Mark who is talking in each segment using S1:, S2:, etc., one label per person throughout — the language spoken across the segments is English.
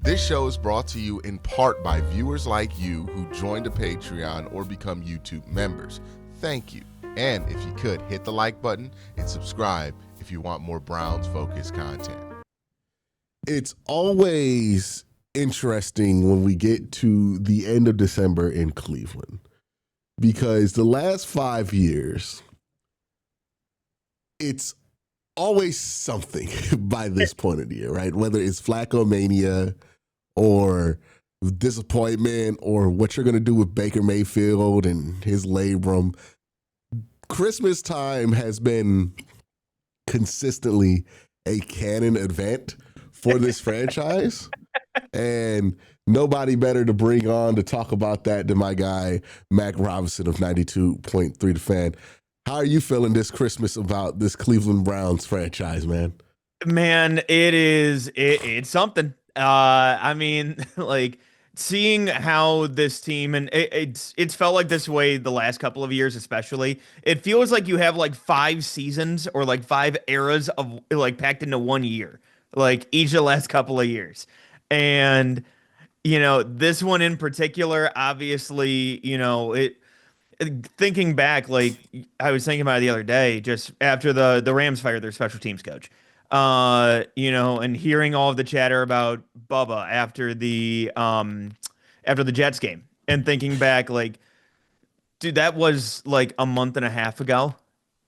S1: This show is brought to you in part by viewers like you who joined a Patreon or become YouTube members. Thank you. And if you could, hit the like button and subscribe if you want more Browns-focused content. It's always interesting when we get to the end of December in Cleveland, because the last 5 years, it's always something by this point of the year, right? Whether it's Flacco mania or disappointment or what you're going to do with Baker Mayfield and his labrum. Christmas time has been consistently a canon event for this franchise. And nobody better to bring on to talk about that than my guy, Mac Robinson of 92.3 The Fan. How are you feeling this Christmas about this Cleveland Browns franchise, man?
S2: Man, it's something. I mean, like seeing how this team and it's felt like this way the last couple of years, especially. It feels like you have like 5 seasons or like 5 eras of like packed into 1 year, like each of the last couple of years. And this one in particular, obviously, thinking back, like I was thinking about it the other day, just after the Rams fired their special teams coach, and hearing all of the chatter about Bubba after the Jets game, and thinking back, like, dude, that was like a month and a half ago,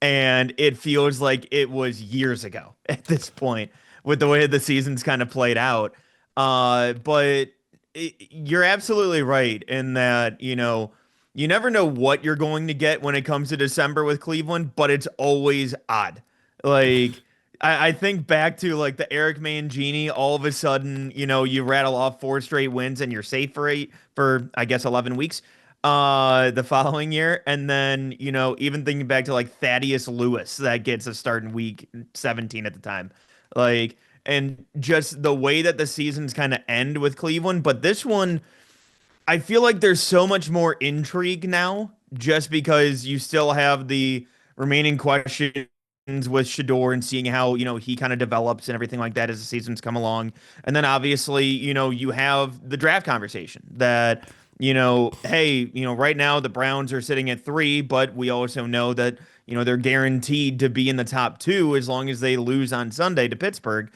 S2: and it feels like it was years ago at this point with the way the season's kind of played out. But you're absolutely right in that, you never know what you're going to get when it comes to December with Cleveland, but it's always odd. Like, I think back to like the Eric Mangini, all of a sudden, you rattle off 4 straight wins and you're safe for I guess 11 weeks the following year. And then, even thinking back to like Thaddeus Lewis that gets a start in week 17 at the time. Like, and just the way that the seasons kind of end with Cleveland. But this one, I feel like there's so much more intrigue now just because you still have the remaining questions with Shador and seeing how, he kind of develops and everything like that as the seasons come along. And then obviously, you have the draft conversation that, hey, right now the Browns are sitting at 3, but we also know that, they're guaranteed to be in the top 2 as long as they lose on Sunday to Pittsburgh,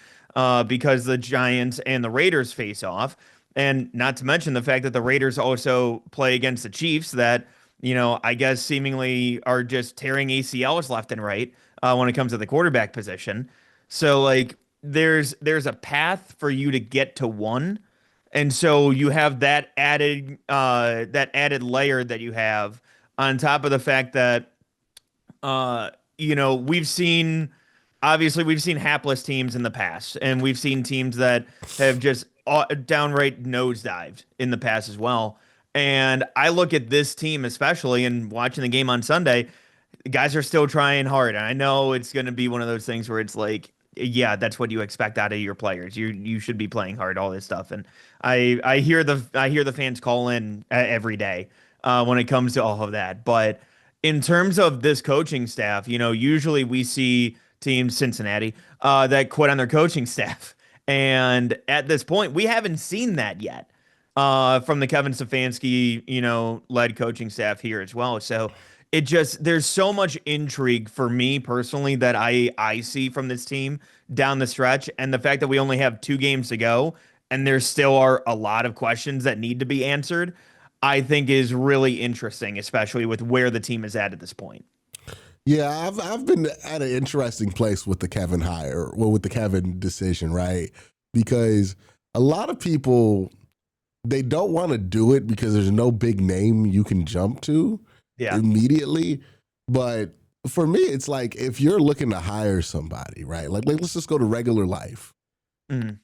S2: because the Giants and the Raiders face off. And not to mention the fact that the Raiders also play against the Chiefs that, I guess seemingly are just tearing ACLs left and right when it comes to the quarterback position. So like there's a path for you to get to 1. And so you have that added layer that you have on top of the fact that we've seen hapless teams in the past, and we've seen teams that have just downright nosedived in the past as well. And I look at this team, especially, and watching the game on Sunday, the guys are still trying hard. And I know it's going to be one of those things where it's like, yeah, that's what you expect out of your players. You should be playing hard, all this stuff. And I hear the fans call in every day when it comes to all of that. But in terms of this coaching staff, usually we see teams, Cincinnati, that quit on their coaching staff. And at this point, we haven't seen that yet from the Kevin Stefanski, led coaching staff here as well. So there's so much intrigue for me personally that I see from this team down the stretch. And the fact that we only have 2 games to go and there still are a lot of questions that need to be answered, I think is really interesting, especially with where the team is at this point.
S1: Yeah, I've been at an interesting place with the Kevin hire, well, with the Kevin decision, right? Because a lot of people, they don't want to do it because there's no big name you can jump to immediately. But for me, it's like if you're looking to hire somebody, right? Like let's just go to regular life.
S2: Mm.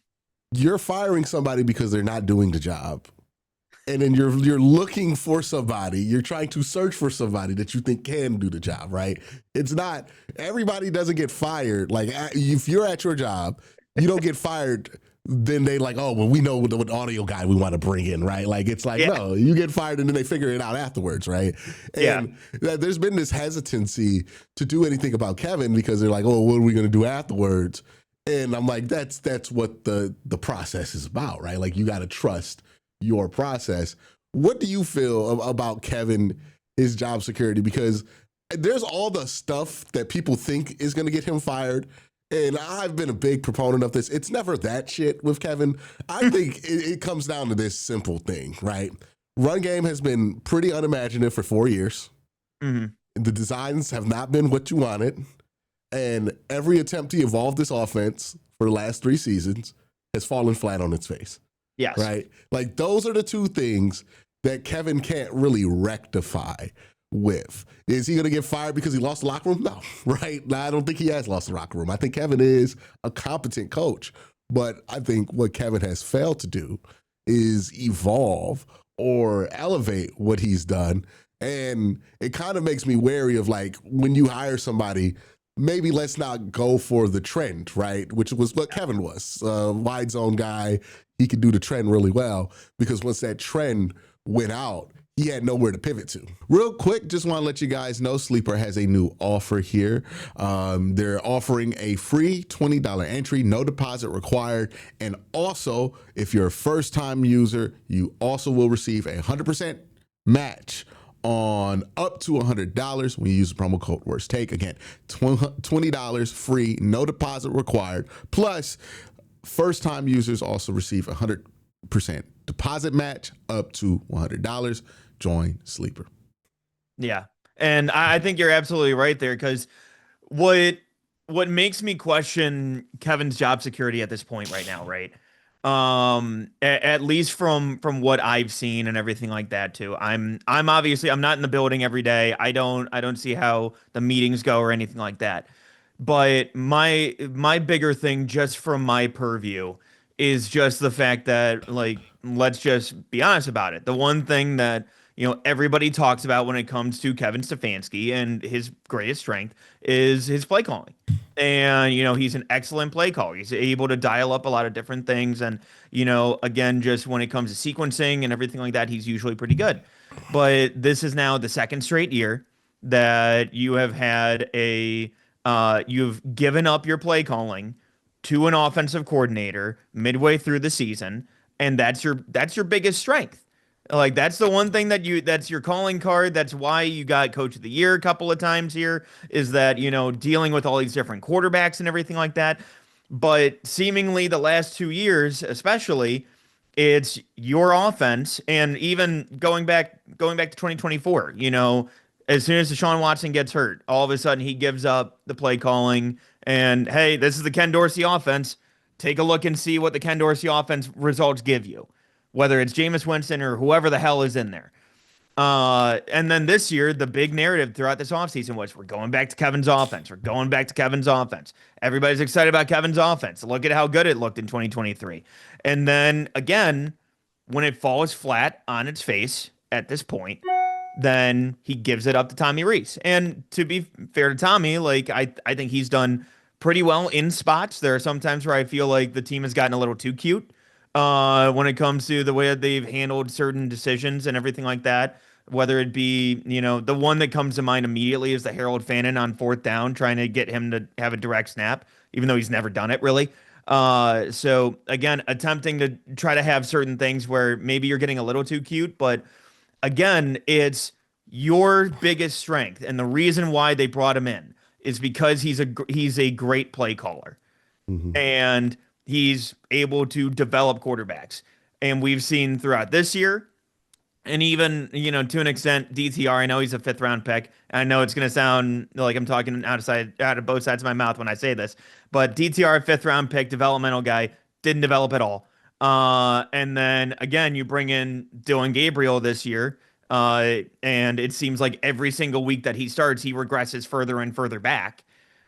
S1: You're firing somebody because they're not doing the job. And then you're looking for somebody, you're trying to search for somebody that you think can do the job, right? It's not, everybody doesn't get fired. Like if you're at your job, you don't get fired, then they like, oh, well, we know what audio guy we want to bring in, right? Like it's like, no, you get fired and then they figure it out afterwards, right? And there's been this hesitancy to do anything about Kevin because they're like, oh, what are we going to do afterwards? And I'm like, that's what the process is about, right? Like you got to trust your process. What do you feel about Kevin, his job security? Because there's all the stuff that people think is going to get him fired. And I've been a big proponent of this. It's never that shit with Kevin. I think it comes down to this simple thing, right? Run game has been pretty unimaginative for 4 years.
S2: Mm-hmm.
S1: The designs have not been what you wanted. And every attempt to evolve this offense for the last 3 seasons has fallen flat on its face.
S2: Yes.
S1: Right? Like those are the two things that Kevin can't really rectify with. Is he going to get fired because he lost the locker room? No, right? No, I don't think he has lost the locker room. I think Kevin is a competent coach. But I think what Kevin has failed to do is evolve or elevate what he's done. And it kind of makes me wary of like when you hire somebody, maybe let's not go for the trend, right? Which was what Kevin was, wide zone guy. He could do the trend really well because once that trend went out, he had nowhere to pivot to. Real quick, just want to let you guys know Sleeper has a new offer here. They're offering a free $20 entry, no deposit required. And also, if you're a first-time user, you also will receive a 100% match on up to $100 when you use the promo code Worst Take. Again, $20 free, no deposit required. Plus, first-time users also receive a 100% deposit match up to $100. Join Sleeper.
S2: Yeah. And I think you're absolutely right there because what makes me question Kevin's job security at this point right now, right? At least from what I've seen and everything like that too. I'm obviously I'm not in the building every day. I don't see how the meetings go or anything like that. But my bigger thing just from my purview is just the fact that like let's just be honest about it. The one thing that everybody talks about when it comes to Kevin Stefanski and his greatest strength is his play calling. And he's an excellent play caller. He's able to dial up a lot of different things and again just when it comes to sequencing and everything like that, he's usually pretty good. But this is now the second straight year that you have had you've given up your play calling to an offensive coordinator midway through the season, and that's your biggest strength. Like that's the one thing that's your calling card. That's why you got coach of the year a couple of times here is that, dealing with all these different quarterbacks and everything like that. But seemingly the last 2 years, especially, it's your offense. And even going back to 2024, as soon as Deshaun Watson gets hurt, all of a sudden he gives up the play calling and hey, this is the Ken Dorsey offense. Take a look and see what the Ken Dorsey offense results give you, whether it's Jameis Winston or whoever the hell is in there. And then this year, the big narrative throughout this offseason was we're going back to Kevin's offense. We're going back to Kevin's offense. Everybody's excited about Kevin's offense. Look at how good it looked in 2023. And then again, when it falls flat on its face at this point, then he gives it up to Tommy Rees. And to be fair to Tommy, like I think he's done pretty well in spots. There are some times where I feel like the team has gotten a little too cute when it comes to the way that they've handled certain decisions and everything like that. Whether it be, the one that comes to mind immediately is the Harold Fannin on fourth down, trying to get him to have a direct snap, even though he's never done it really. So again, attempting to try to have certain things where maybe you're getting a little too cute, but again, it's your biggest strength. And the reason why they brought him in is because he's a great play caller.
S1: Mm-hmm.
S2: And he's able to develop quarterbacks. And we've seen throughout this year, and even, to an extent, DTR, I know he's a fifth round pick. I know it's going to sound like I'm talking out of both sides of my mouth when I say this, but DTR, fifth round pick, developmental guy, didn't develop at all. And then again, you bring in Dylan Gabriel this year, and it seems like every single week that he starts, he regresses further and further back.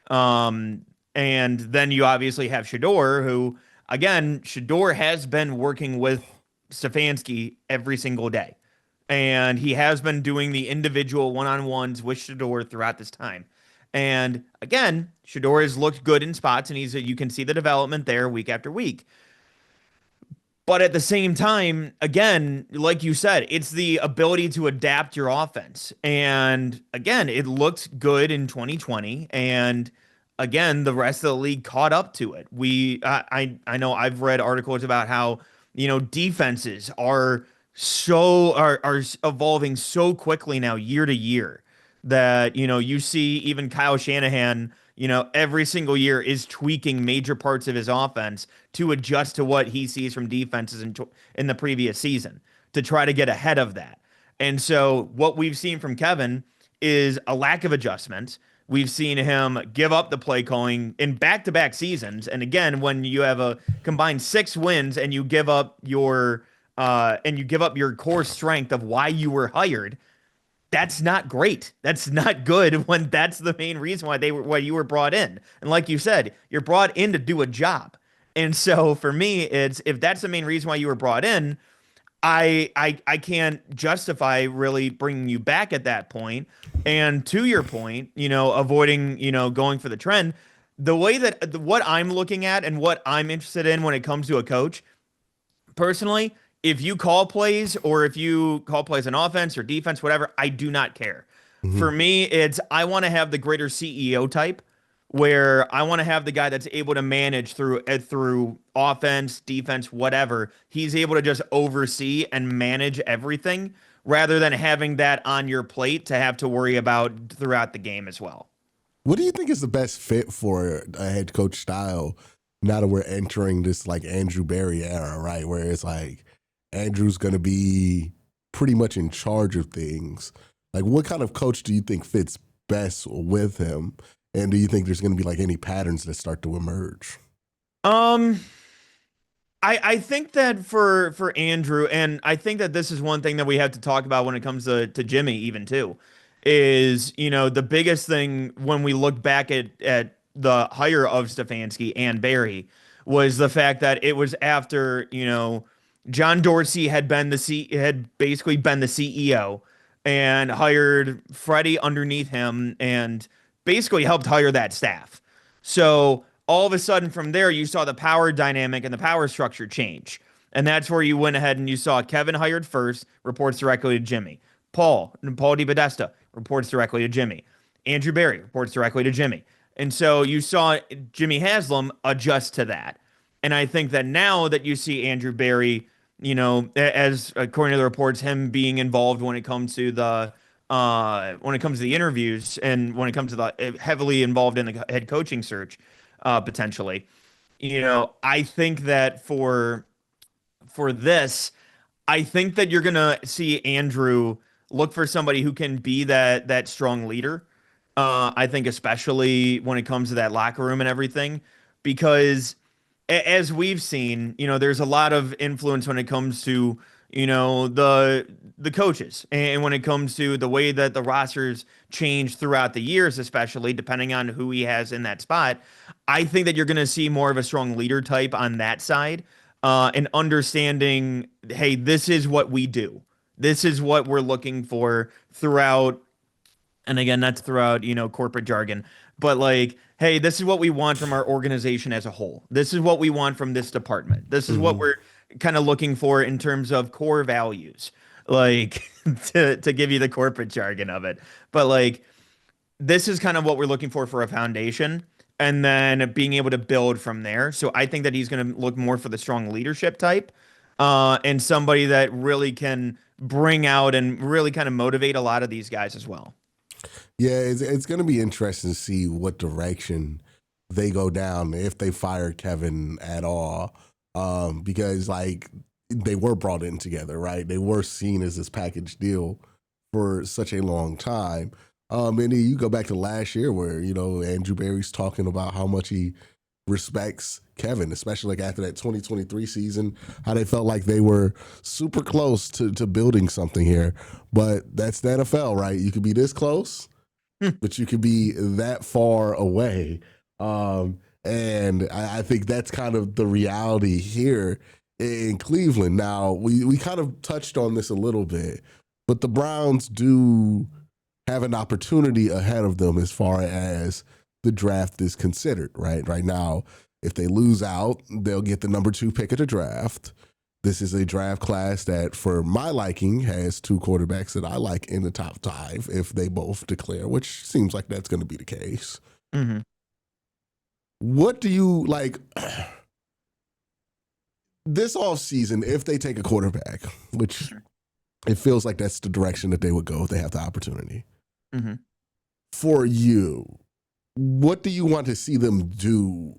S2: And then you obviously have Shador, who, again, Shador has been working with Stefanski every single day. And he has been doing the individual one-on-ones with Shador throughout this time. And again, Shador has looked good in spots, and you can see the development there week after week. But at the same time, again, like you said, it's the ability to adapt your offense. And again, it looked good in 2020. And again, the rest of the league caught up to it. I know I've read articles about how, defenses are evolving so quickly now year to year that, you see even Kyle Shanahan, every single year is tweaking major parts of his offense to adjust to what he sees from defenses in the previous season to try to get ahead of that. And so what we've seen from Kevin is a lack of adjustment. We've seen him give up the play calling in back-to-back seasons. And again, when you have a combined 6 wins and you give up your core strength of why you were hired, that's not great. That's not good when that's the main reason why you were brought in. And like you said, you're brought in to do a job. And so for me, it's if that's the main reason why you were brought in, I can't justify really bringing you back at that point. And to your point, avoiding, going for the trend, the way that what I'm looking at and what I'm interested in when it comes to a coach, personally, if you call plays or if you call plays on offense or defense, whatever, I do not care.
S1: Mm-hmm.
S2: For me, it's I want to have the greater CEO type where I want to have the guy that's able to manage through offense, defense, whatever. He's able to just oversee and manage everything rather than having that on your plate to have to worry about throughout the game as well.
S1: What do you think is the best fit for a head coach style now that we're entering this like Andrew Berry era, right? Where it's like Andrew's going to be pretty much in charge of things. Like, what kind of coach do you think fits best with him? And do you think there's going to be like any patterns that start to emerge?
S2: I think that for Andrew, and I think that this is one thing that we have to talk about when it comes to Jimmy even too, is the biggest thing when we look back at the hire of Stefanski and Barry was the fact that it was after John Dorsey had basically been the CEO and hired Freddie underneath him and basically helped hire that staff. So all of a sudden from there, you saw the power dynamic and the power structure change. And that's where you went ahead and you saw Kevin hired first, reports directly to Jimmy. Paul DiPodesta reports directly to Jimmy. Andrew Berry reports directly to Jimmy. And so you saw Jimmy Haslam adjust to that. And I think that now that you see Andrew Berry, as according to the reports, him being involved when it comes to the interviews and when it comes to the heavily involved in the head coaching search, potentially, I think that for this, I think that you're gonna see Andrew look for somebody who can be that strong leader. I think especially when it comes to that locker room and everything, because as we've seen, there's a lot of influence when it comes to, the coaches and when it comes to the way that the rosters change throughout the years, especially depending on who he has in that spot. I think that you're going to see more of a strong leader type on that side, and understanding, hey, this is what we do. This is what we're looking for throughout. And again, that's throughout, corporate jargon, but like, hey, this is what we want from our organization as a whole. This is what we want from this department. This is what we're kind of looking for in terms of core values, like to give you the corporate jargon of it. But like, this is kind of what we're looking for a foundation and then being able to build from there. So I think that he's going to look more for the strong leadership type, and somebody that really can bring out and really kind of motivate a lot of these guys as well.
S1: Yeah, it's going to be interesting to see what direction they go down if they fire Kevin at all, because like they were brought in together, right? They were seen as this package deal for such a long time. And then you go back to last year where, Andrew Berry's talking about how much he respects Kevin, especially like after that 2023 season, how they felt like they were super close to building something here. But that's the NFL, right? You could be this close, but you could be that far away. And I think that's kind of the reality here in Cleveland. Now, we kind of touched on this a little bit, but the Browns do have an opportunity ahead of them as far as the draft is considered, right? Right now, if they lose out, they'll get the number 2 pick of the draft. This is a draft class that, for my liking, has 2 quarterbacks that I like in the top 5 if they both declare, which seems like that's going to be the case.
S2: Mm-hmm.
S1: What do you like this offseason if they take a quarterback, which it feels like that's the direction that they would go if they have the opportunity.
S2: Mm-hmm.
S1: For you, what do you want to see them do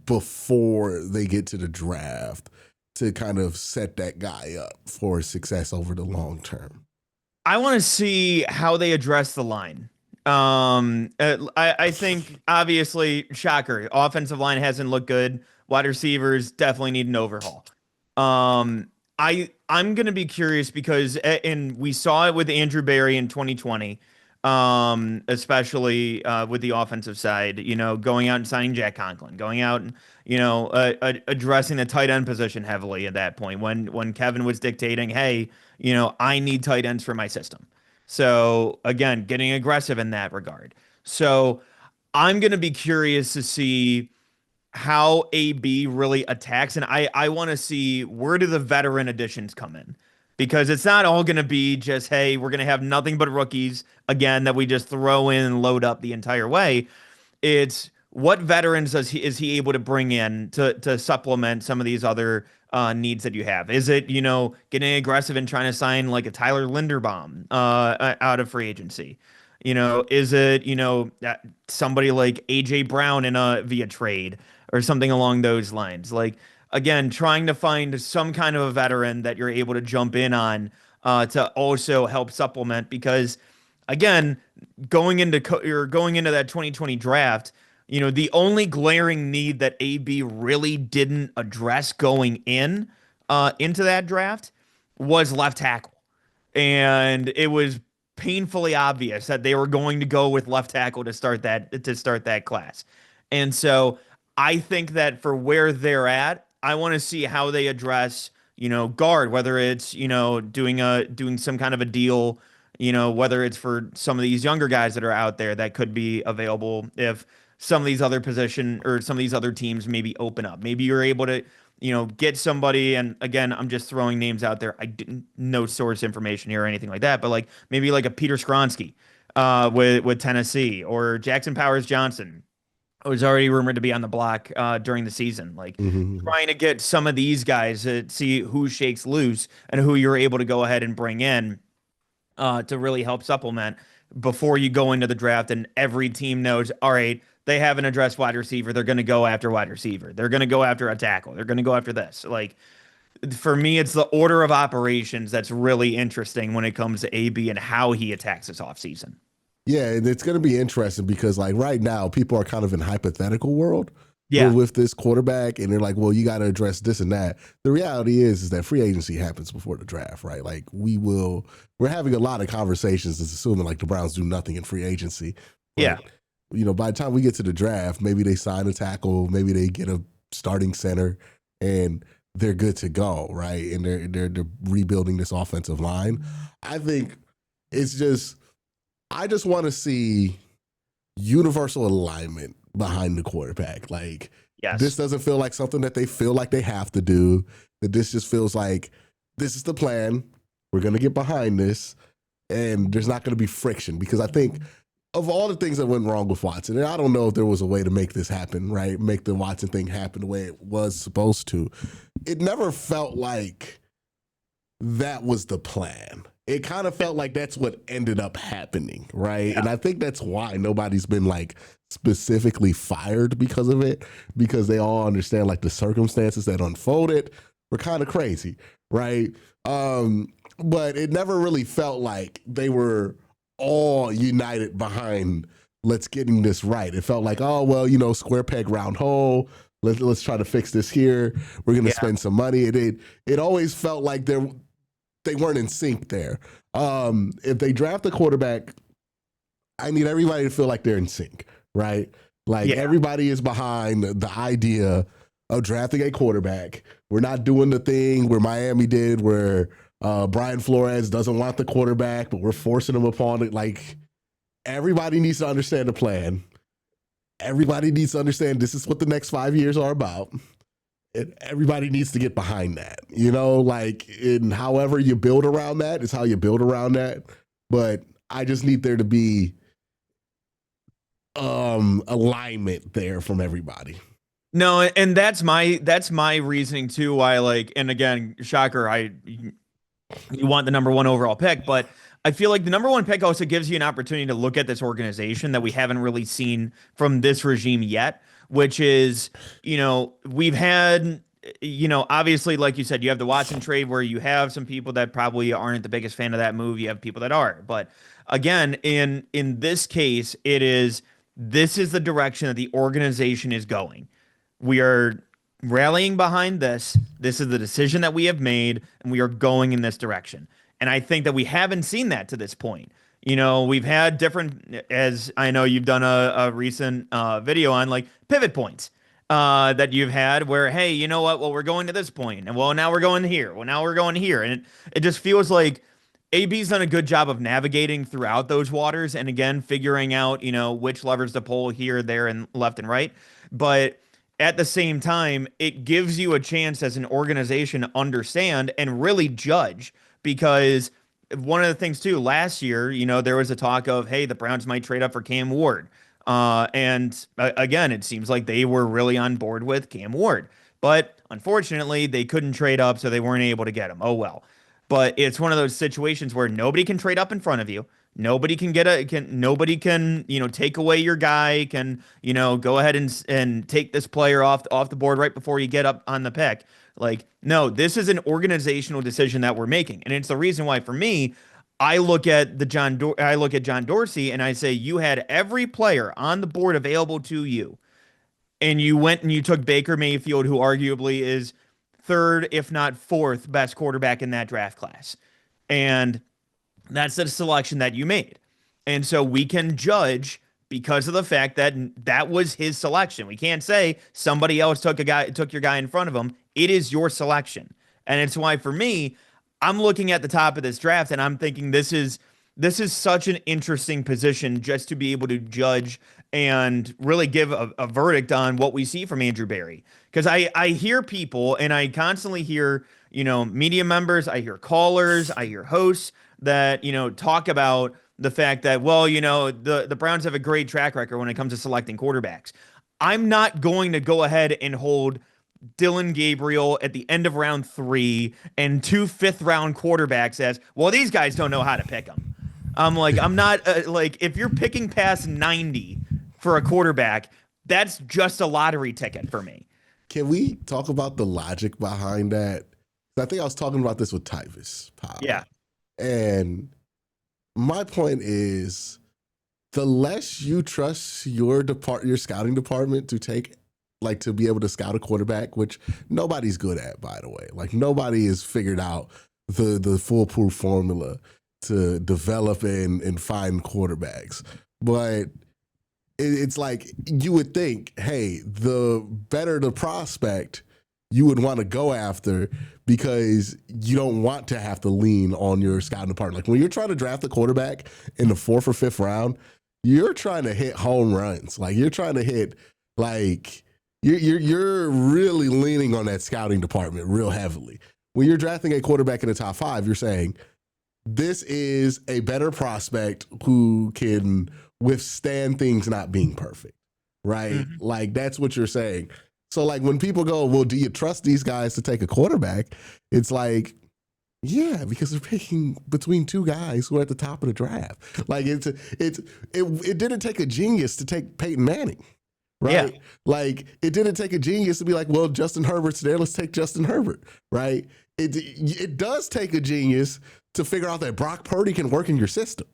S1: before they get to the draft to kind of set that guy up for success over the long term?
S2: I want to see how they address the line. I think obviously, shocker, offensive line hasn't looked good. Wide receivers definitely need an overhaul. Um, I'm gonna be curious because and we saw it with Andrew Berry in 2020, especially with the offensive side. You know, going out and signing Jack Conklin, going out and addressing the tight end position heavily at that point when Kevin was dictating, hey, I need tight ends for my system. So again, getting aggressive in that regard. So I'm gonna be curious to see how AB really attacks. And I want to see where do the veteran additions come in? Because it's not all going to be just, hey, we're going to have nothing but rookies again that we just throw in and load up the entire way. It's what veterans is he able to bring in to supplement some of these other needs that you have? Is it, getting aggressive and trying to sign like a Tyler Linderbaum out of free agency? Is it, somebody like AJ Brown in a via trade or something along those lines? Like again, trying to find some kind of a veteran that you're able to jump in on to also help supplement because again, going into that 2020 draft, the only glaring need that AB really didn't address going into that draft was left tackle. And it was painfully obvious that they were going to go with left tackle to start that class. And so I think that for where they're at, I want to see how they address, guard, whether it's, doing some kind of a deal, whether it's for some of these younger guys that are out there that could be available if some of these other position or some of these other teams maybe open up. Maybe you're able to, get somebody. And again, I'm just throwing names out there. I didn't no source information here or anything like that, but like maybe like a Peter Skronsky with Tennessee or Jackson Powers Johnson was already rumored to be on the block during the season. Like
S1: Mm-hmm.
S2: trying to get some of these guys to see who shakes loose and who you're able to go ahead and bring in to really help supplement before you go into the draft. And every team knows, all right, they haven't addressed wide receiver. They're going to go after wide receiver. They're going to go after a tackle. They're going to go after this. Like for me, it's the order of operations that's really interesting when it comes to AB and how he attacks this offseason.
S1: Yeah, and it's going to be interesting because, like, right now, people are kind of in hypothetical world
S2: Yeah.
S1: with this quarterback, and they're like, "Well, you got to address this and that." The reality is that free agency happens before the draft, right? Like, we're having a lot of conversations, just assuming like the Browns do nothing in free agency.
S2: Yeah.
S1: But, by the time we get to the draft, maybe they sign a tackle, maybe they get a starting center, and they're good to go, right? And they're rebuilding this offensive line. I think it's just. I just want to see universal alignment behind the quarterback. Like,
S2: Yes.
S1: this doesn't feel like something that they feel like they have to do. That this just feels like this is the plan. We're going to get behind this, and there's not going to be friction because I think of all the things that went wrong with Watson, and I don't know if there was a way to make this happen, right? Make the Watson thing happen the way it was supposed to. It never felt like that was the plan. It kind of felt like that's what ended up happening, right? Yeah. And I think that's why nobody's been like specifically fired because of it, because they all understand like the circumstances that unfolded were kind of crazy, right? But it never really felt like they were all united behind let's getting this right. It felt like, oh, well, square peg, round hole. Let's try to fix this here. We're going to spend some money. It always felt like they weren't in sync there. If they draft a quarterback, I need everybody to feel like they're in sync, right? Like everybody is behind the idea of drafting a quarterback. We're not doing the thing where Miami did where Brian Flores doesn't want the quarterback, but we're forcing him upon it. Like everybody needs to understand the plan. Everybody needs to understand this is what the next 5 years are about. And everybody needs to get behind that, like in however you build around that is how you build around that. But I just need there to be alignment there from everybody.
S2: No, and that's my reasoning too. Why like, and again, shocker, you want the number one overall pick, but I feel like the number one pick also gives you an opportunity to look at this organization that we haven't really seen from this regime yet, which is, we've had, obviously, like you said, you have the Watson trade where you have some people that probably aren't the biggest fan of that move. You have people that are, but again, in this case, this is the direction that the organization is going. We are rallying behind this. This is the decision that we have made, and we are going in this direction. And I think that we haven't seen that to this point. We've had different, as I know you've done a recent video on like pivot points that you've had where, hey, you know what? Well, we're going to this point, and well, now we're going here. Well, now we're going here, and it just feels like AB's done a good job of navigating throughout those waters, and again, figuring out which levers to pull here, there, and left and right. But at the same time, it gives you a chance as an organization to understand and really judge because one of the things too, last year, there was a talk of, hey, the Browns might trade up for Cam Ward. And again, it seems like they were really on board with Cam Ward. But unfortunately, they couldn't trade up, so they weren't able to get him. Oh, well. But it's one of those situations where nobody can trade up in front of you. Nobody can nobody can, take away your guy, can, go ahead and take this player off the board right before you get up on the pick. Like, no, this is an organizational decision that we're making. And it's the reason why for me, I look at John Dorsey and I say you had every player on the board available to you. And you went and you took Baker Mayfield, who arguably is third, if not fourth best quarterback in that draft class. And that's the selection that you made. And so we can judge because of the fact that that was his selection. We can't say somebody else took your guy in front of him. It is your selection. And it's why for me, I'm looking at the top of this draft and I'm thinking this is such an interesting position just to be able to judge and really give a verdict on what we see from Andrew Berry. Because I hear people and I constantly hear, media members, I hear callers, I hear hosts that, talk about the fact that, well, the Browns have a great track record when it comes to selecting quarterbacks. I'm not going to go ahead and hold Dylan Gabriel at the end of round 3 and 2 fifth-round quarterbacks as, well, these guys don't know how to pick them. I'm like, I'm not like, if you're picking past 90 for a quarterback, that's just a lottery ticket for me.
S1: Can we talk about the logic behind that? I think I was talking about this with Tyvis Powell.
S2: Yeah.
S1: And my point is, the less you trust your scouting department to be able to scout a quarterback, which nobody's good at, by the way. Like, nobody has figured out the foolproof formula to develop and find quarterbacks. But it's like, you would think, hey, the better the prospect you would want to go after, because you don't want to have to lean on your scouting department. Like, when you're trying to draft a quarterback in the 4th or 5th round, you're trying to hit home runs. Like, you're trying to hit, like, you're really leaning on that scouting department real heavily. When you're drafting a quarterback in the top 5, you're saying, this is a better prospect who can withstand things not being perfect, right? Mm-hmm. Like, that's what you're saying. So, like, when people go, well, do you trust these guys to take a quarterback? It's like, yeah, because they're picking between 2 guys who are at the top of the draft. Like, it didn't take a genius to take Peyton Manning, right? Yeah. Like, it didn't take a genius to be like, well, Justin Herbert's there, let's take Justin Herbert, right? It does take a genius to figure out that Brock Purdy can work in your system.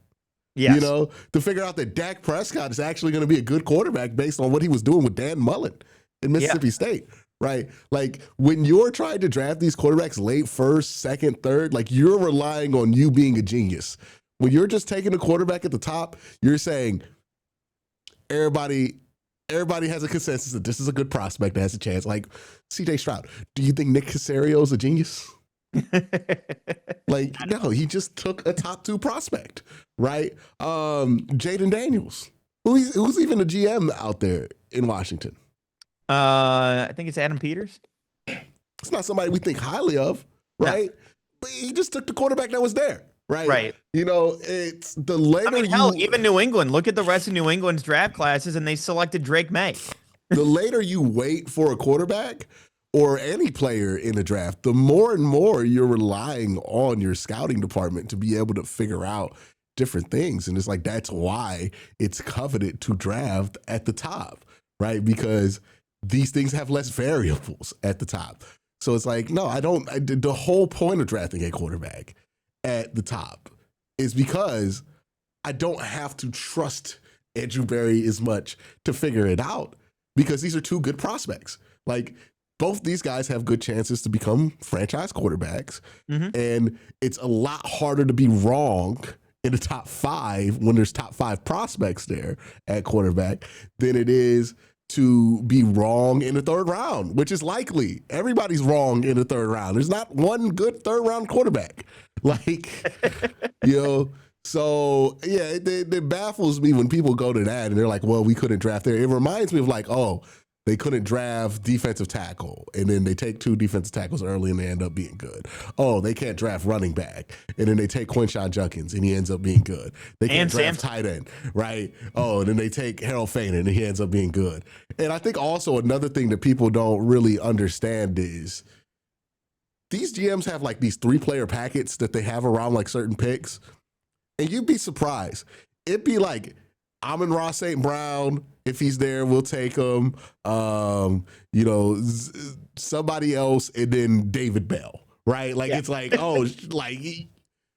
S1: Yes. To figure out that Dak Prescott is actually going to be a good quarterback based on what he was doing with Dan Mullen in Mississippi State, right? Like, when you're trying to draft these quarterbacks late 1st, 2nd, 3rd, like, you're relying on you being a genius. When you're just taking a quarterback at the top, you're saying everybody has a consensus that this is a good prospect that has a chance. Like, CJ Stroud, do you think Nick Caserio is a genius? Like, no, he just took a top 2 prospect, right? Jaden Daniels, who's even a GM out there in Washington.
S2: I think it's Adam Peters.
S1: It's not somebody we think highly of, right? No. But he just took the quarterback that was there. right?
S2: Right.
S1: It's the
S2: I
S1: later
S2: mean, hell,
S1: you
S2: even New England. Look at the rest of New England's draft classes, and they selected Drake May.
S1: the later you wait for a quarterback or any player in the draft, the more and more you're relying on your scouting department to be able to figure out different things. And it's like that's why it's coveted to draft at the top, right? Because these things have less variables at the top. So it's like, no, I don't. The whole point of drafting a quarterback at the top is because I don't have to trust Andrew Berry as much to figure it out because these are two good prospects. Like both these guys have good chances to become franchise quarterbacks.
S2: Mm-hmm.
S1: And it's a lot harder to be wrong in the top five when there's top five prospects there at quarterback than it is to be wrong in the third round, which is likely. Everybody's wrong in the third round. There's not one good third round quarterback. Like, so yeah, it baffles me when people go to that and they're like, well, we couldn't draft there. It reminds me of like, oh, they couldn't draft defensive tackle, and then they take two defensive tackles early and they end up being good. Oh, they can't draft running back, and then they take Quinshon Judkins and he ends up being good. They can't draft tight end, right? Oh, and then they take Harold Fainer and he ends up being good. And I think also another thing that people don't really understand is these GMs have like these 3-player packets that they have around like certain picks, and you'd be surprised. It'd be like Amon-Ra St. Brown, if he's there, we'll take him. Somebody else, and then David Bell, right? Like it's like, oh,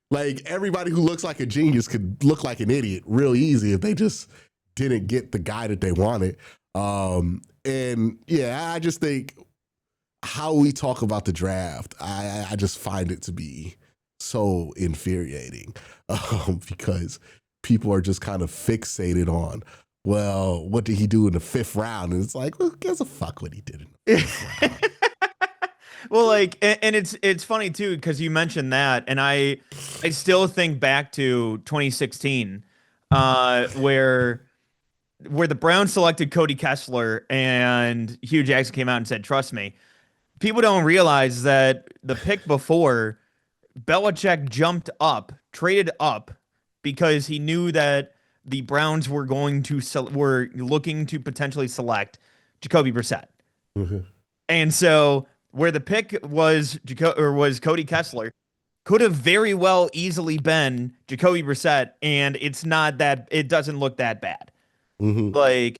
S1: like everybody who looks like a genius could look like an idiot real easy if they just didn't get the guy that they wanted. And yeah, I just think how we talk about the draft, I just find it to be so infuriating because people are just kind of fixated on, well, what did he do in the 5th round? And it's like, who gives a fuck what he did in the 5th round?
S2: Well, like, and it's funny too because you mentioned that, and I still think back to 2016, where the Browns selected Cody Kessler and Hugh Jackson came out and said, "Trust me." People don't realize that the pick before, Belichick jumped up, traded up, because he knew that the Browns were were looking to potentially select Jacoby Brissett.
S1: Mm-hmm.
S2: And so where the pick was was Cody Kessler, could have very well easily been Jacoby Brissett, and it doesn't look that bad.
S1: Mm-hmm.
S2: Like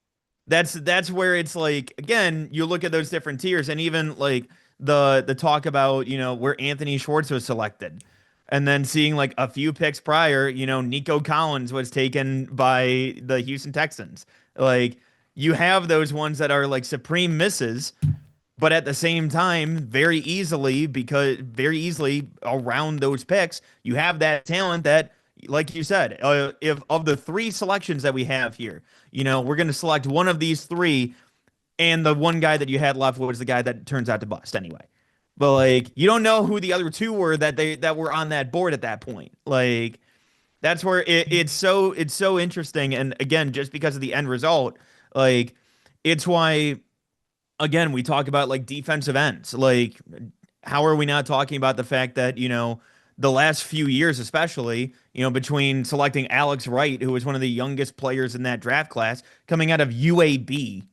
S2: that's where it's like, again, you look at those different tiers, and even like the talk about, where Anthony Schwartz was selected. And then seeing like a few picks prior, Nico Collins was taken by the Houston Texans. Like you have those ones that are like supreme misses, but at the same time, very easily around those picks, you have that talent that, like you said, if of the 3 selections that we have here, we're going to select one of these 3, and the one guy that you had left was the guy that turns out to bust anyway. But like, you don't know who the other 2 were that were on that board at that point. Like, that's where it's so interesting. And again, just because of the end result, like, it's why, again, we talk about like defensive ends. Like, how are we not talking about the fact that, the last few years, especially, between selecting Alex Wright, who was one of the youngest players in that draft class, coming out of UAB,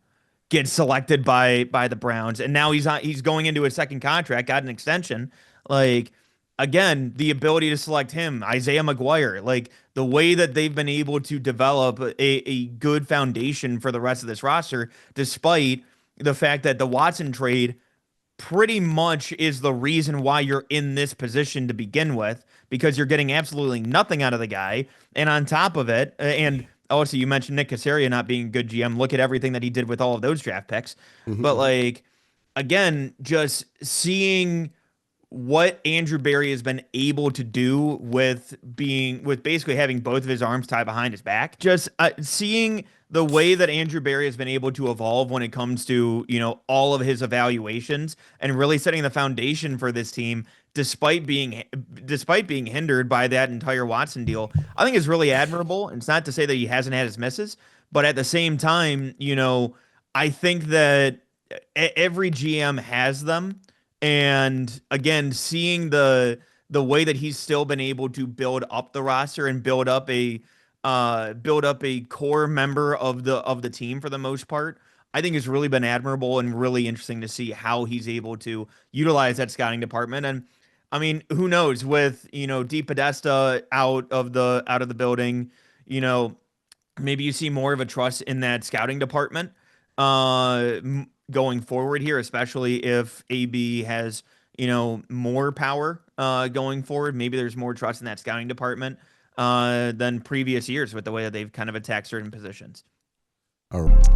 S2: gets selected by the Browns, and now he's going into his second contract, got an extension. Like, again, the ability to select him, Isaiah McGuire, like the way that they've been able to develop a good foundation for the rest of this roster, despite the fact that the Watson trade pretty much is the reason why you're in this position to begin with, because you're getting absolutely nothing out of the guy. And on top of it, and also you mentioned Nick Caserio not being a good GM. Look at everything that he did with all of those draft picks.
S1: Mm-hmm.
S2: But like, again, just seeing what Andrew Berry has been able to do with basically having both of his arms tied behind his back, just seeing the way that Andrew Berry has been able to evolve when it comes to, all of his evaluations, and really setting the foundation for this team despite being hindered by that entire Watson deal, I think is really admirable. And it's not to say that he hasn't had his misses, but at the same time, I think that every GM has them. And again, seeing the the way that he's still been able to build up the roster and build up a core member of the team for the most part, I think has really been admirable and really interesting to see how he's able to utilize that scouting department. And I mean, who knows with, Deep Podesta out of the building, you know, maybe you see more of a trust in that scouting department going forward here, especially if AB has, more power going forward. Maybe there's more trust in that scouting department than previous years with the way that they've kind of attacked certain positions.
S1: All right.